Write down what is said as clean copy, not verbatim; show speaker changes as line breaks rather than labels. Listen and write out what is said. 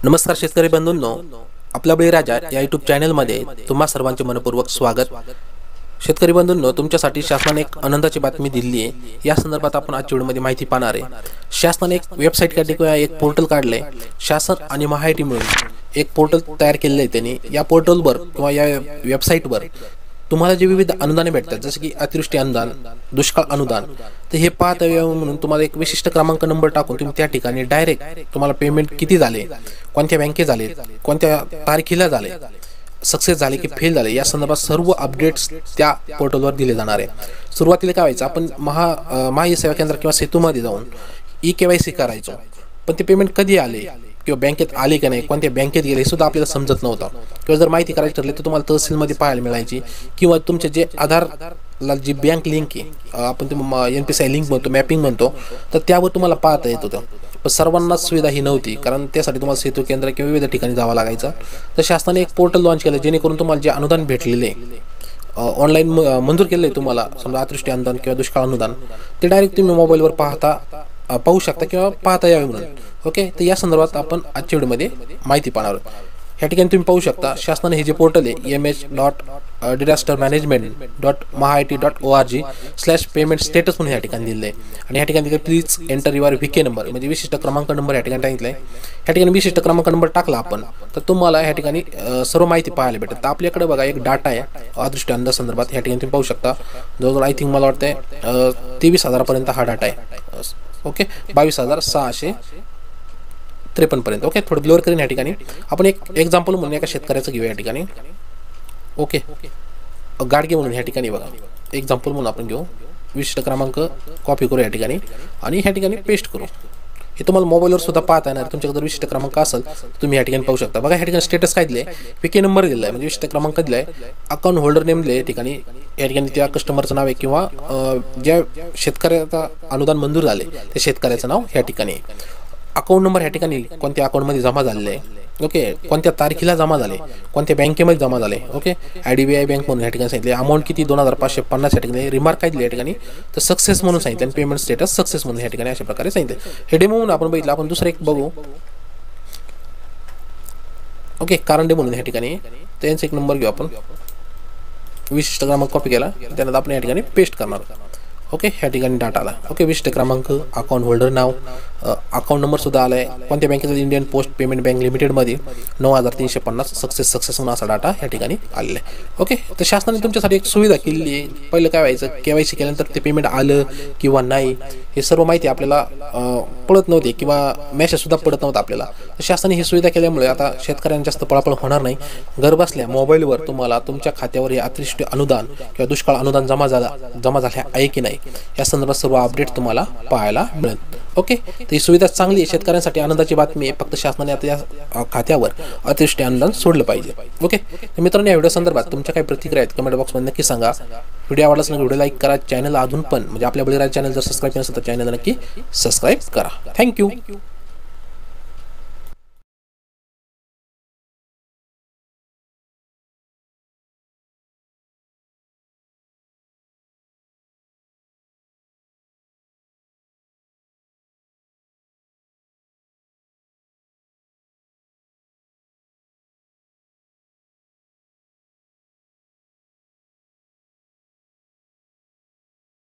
नमस्कार शेतकरी बंधूंनो, आपला बळीराजा या यूट्यूब चॅनलमध्ये तुम्हा सर्वांचे मनपूर्वक स्वागत। शेतकरी बंधूंनो, तुमच्यासाठी शासनाने एक आनंदाची बातमी दिली आहे। या संदर्भात आपण आजच्या व्हिडिओमध्ये माहिती पाहणार आहे। शासनाने एक वेबसाईट किंवा एक पोर्टल काढले, शासन आणि महाआयटी मिळून एक पोर्टल तयार केलेले आहे त्यांनी। या पोर्टलवर किंवा या वेबसाईटवर तुम्हाला जे विविध अनुदाने भेटतात, जसे की अतिवृष्टी अनुदान, दुष्काळ अनुदान, तर हे पाहता यावं म्हणून तुम्हाला एक विशिष्ट क्रमांक नंबर टाकून तुम्ही त्या ठिकाणी डायरेक्ट तुम्हाला पेमेंट किती झाले, कोणत्या बँकेत झाले, कोणत्या तारखेला झाले, सक्सेस झाले की फेल झाले, या संदर्भात सर्व अपडेट्स त्या पोर्टलवर दिले जाणार आहे। सुरुवातीला काय व्हायचं, आपण महाई सेवा केंद्र किंवा सेतूमध्ये जाऊन KYC करायचो, पण ते पेमेंट कधी आले किंवा बँकेत आले का नाही, कोणत्या बँकेत गेले हे सुद्धा आपल्याला समजत नव्हतं। किंवा जर माहिती करायची ठरली तर तुम्हाला तहसीलमध्ये पाहायला मिळायची, किंवा तुमचे जे आधारला जी बँक लिंक आहे, आपण ते NPCI लिंक म्हणतो, मॅपिंग म्हणतो, तर त्यावर तुम्हाला पाहता येत होतं। पण सर्वांनाच सुविधा ही नव्हती, कारण त्यासाठी तुम्हाला सेतू केंद्र किंवा विविध ठिकाणी जावं लागायचं। तर शासनाने एक पोर्टल लॉन्च केलं, जेणेकरून तुम्हाला जे अनुदान भेटलेले ऑनलाईन मंजूर केले, तुम्हाला समजा अतिवृष्टी अनुदान किंवा दुष्काळ अनुदान, ते डायरेक्ट तुम्ही मोबाईलवर पाहू शकता किंवा पाहता यावे म्हणून। ओके, तर या संदर्भात आपण आजच्या व्हिडिओमध्ये माहिती पाहणार आहोत। या ठिकाणी तुम्ही पाहू शकता, शासनाने हे जे पोर्टल आहे emh.disastermanagement.mahit.org/payment status म्हणून या ठिकाणी दिलेलं आहे। आणि या ठिकाणी please enter your VK number, म्हणजे विशिष्ट क्रमांक नंबर या ठिकाणी सांगितलं आहे। या ठिकाणी विशिष्ट क्रमांक नंबर टाकला आपण, तर तुम्हाला या ठिकाणी सर्व माहिती पाहायला भेटेल। तर आपल्याकडे बघा एक डाटा आहे अतिवृष्टी अनुदान संदर्भात। या ठिकाणी तुम्ही पाहू शकता, जवळजवळ आय थिंक मला वाटतं 23,000 पर्यंत हा डाटा आहे। ओके, 22,653 पर्यंत। ओके, थोडं ब्लोअर करीन। या ठिकाणी आपण एक एक्झाम्पल म्हणून एका शेतकऱ्याचं घेऊया। या ठिकाणी ओके, गाडगे म्हणून या ठिकाणी बघा एक्झाम्पल म्हणून आपण घेऊ, विशिष्ट क्रमांक कॉपी करू या ठिकाणी आणि ह्या ठिकाणी पेस्ट करू। हे तुम्हाला मोबाईलवर सुद्धा पाहता येणार, तुमच्याकडे जर विशिष्ट क्रमांक असेल तुम्ही या ठिकाणी पाहू शकता। बघा, ह्या ठिकाणी स्टेटस काय दिले, VK नंबर दिला आहे, म्हणजे विशिष्ट क्रमांक दिला आहे, अकाउंट होल्डर नेम दिले, या ठिकाणी त्या कस्टमरचं नाव आहे किंवा ज्या शेतकऱ्याचा अनुदान मंजूर झाले त्या शेतकऱ्याचं नाव या ठिकाणी, अकाउंट नंबर या ठिकाणी कोणत्या अकाउंटमध्ये जमा झालेले आहे, ओके, कोणत्या तारखेला जमा झाले, कोणत्या बँकेमध्ये जमा झाले, ओके, IDBI बँक म्हणून या ठिकाणी सांगितले, अमाऊंट किती 2,550 या ठिकाणी, रिमार्क काय दिली या ठिकाणी, तर सक्सेस म्हणून सांगितले, पेमेंट स्टेटस सक्सेस म्हणून या ठिकाणी अशा प्रकारे सांगितले। हे डेमो म्हणून आपण बघितलं। आपण दुसरं एक बघू, ओके, कारण म्हणून या ठिकाणी त्यांचा एक नंबर घेऊ आपण, विशिष्ट क्रमांक कॉपी केला, त्यानंतर आपण या ठिकाणी पेस्ट करणार। ओके, ह्या ठिकाणी डाटा आला, ओके, विशिष्ट क्रमांक, अकाउंट होल्डर नाव, अकाउंट नंबर सुद्धा आला आहे, कोणत्या बँकेचा, इंडियन पोस्ट पेमेंट बँक लिमिटेडमध्ये 9,350 सक्सेस म्हणून असा डाटा या ठिकाणी आलेला आहे। ओके, तर शासनाने तुमच्यासाठी एक सुविधा केलेली आहे। पहिलं काय व्हायचं, KYC केल्यानंतर ते पेमेंट आलं किंवा नाही हे सर्व माहिती आपल्याला पडत नव्हती, किंवा मेसेज सुद्धा पडत नव्हता आपल्याला। तर शासनाने ही सुविधा केल्यामुळे आता शेतकऱ्यांना जास्त पळापळ होणार नाही। घर बसल्या मोबाईलवर तुम्हाला तुमच्या खात्यावर हे अतिवृष्टी अनुदान किंवा दुष्काळ अनुदान जमा झाले आहे की नाही या संदर्भात सर्व अपडेट तुम्हाला पाहायला मिळेल। ओके, तर ही सुविधा चांगली आहे, शेतकऱ्यांसाठी आनंदाची बातमी आहे। फक्त शासनाने आता या खात्यावर अतिवृष्टी अनुदान सोडलं पाहिजे। ओके, तर मित्रांनो, या व्हिडिओ संदर्भात तुमच्या काही प्रतिक्रिया आहेत कमेंट बॉक्समध्ये नक्की सांगा। व्हिडिओ आवडला असेल तर व्हिडिओ लाईक करा, चॅनल अजून पण म्हणजे आपल्या बळीराजा चॅनल जर सबस्क्राईब केलं असेल तर चॅनल नक्की सबस्क्राईब करा। थँक्यू।